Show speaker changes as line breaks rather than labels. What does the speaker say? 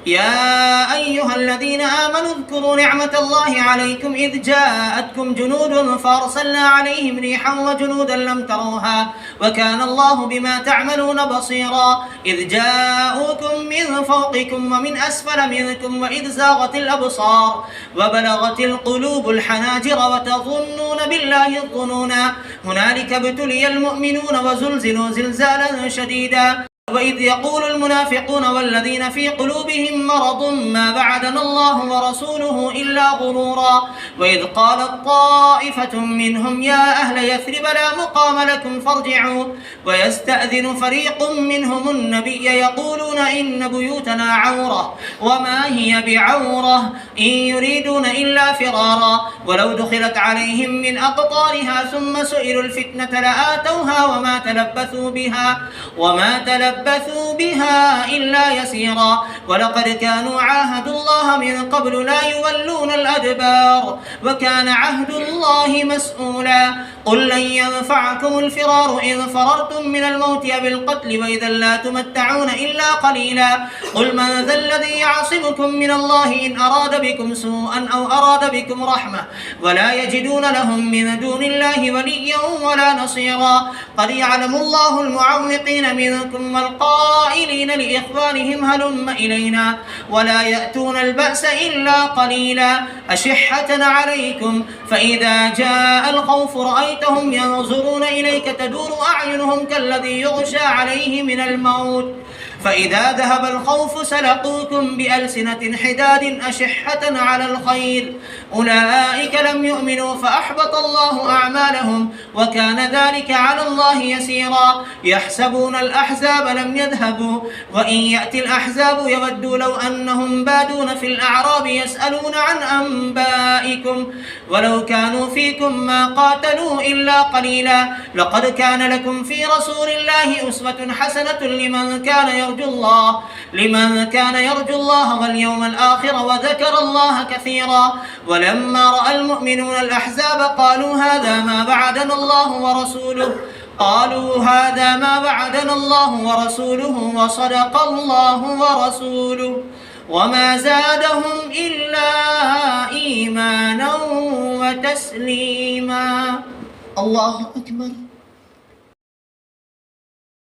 يا أيها الذين آمنوا اذكروا نعمة الله عليكم إذ جاءتكم جنود فأرسلنا عليهم ريحا وجنودا لم تروها وكان الله بما تعملون بصيرا إذ جاءوكم من فوقكم ومن أسفل منكم وإذ زاغت الأبصار وبلغت القلوب الحناجر وتظنون بالله الظنونا هنالك ابتلي المؤمنون وزلزلوا زلزالا شديدا وإذ يقول المنافقون والذين في قلوبهم مرض ما بعدنا الله ورسوله إلا غرورا وإذ قالت طائفة منهم يا أهل يثرب لا مقام لكم فارجعوا ويستأذن فريق منهم النبي يقولون إن بيوتنا عورة وما هي بعورة إن يريدون إلا فرارا ولو دخلت عليهم من أقطارها ثم سئلوا الفتنة لآتوها وما تلبثوا بها إلا يسيرا ولقد كانوا عاهدوا الله من قبل لا يولون الأدبار وكان عهد الله مسؤولا قل لن ينفعكم الفرار إذ فررتم من الموت أو القتل وإذا لا تمتعون إلا قليلا قل من ذا الذي يعصمكم من الله إن أراد بكم سوءا أو أراد بكم رحمة ولا يجدون لهم من دون الله وليا ولا نصيرا قد يعلم الله المعوقين منكم والقائلين لإخوانهم هلم إلينا ولا يأتون البأس إلا قليلا أشحة عليكم فإذا جاء الخوف رأيتهم ينظرون إليك تدور أعينهم كالذي يغشى عليه من الموت فإذا ذهب الخوف سلقوكم بألسنة حداد أشحة على الخير أولئك لم يؤمنوا فأحبط الله أعمالهم وكان ذلك على الله يسيرا يحسبون الأحزاب لم يذهبوا وإن يأتي الأحزاب يودوا لو أنهم بادون في الأعراب يسألون عن أنبائكم ولو كانوا فيكم ما قاتلوا إلا قليلا لقد كان لكم في رسول الله أسوة حسنة لمن كان يرجو الله واليوم الآخر وذكر الله كثيرا ولما رأى المؤمنون الأحزاب قالوا هذا ما وعدنا الله ورسوله وصدق الله ورسوله وما زادهم إلا إيمانا وتسليما الله أكبر.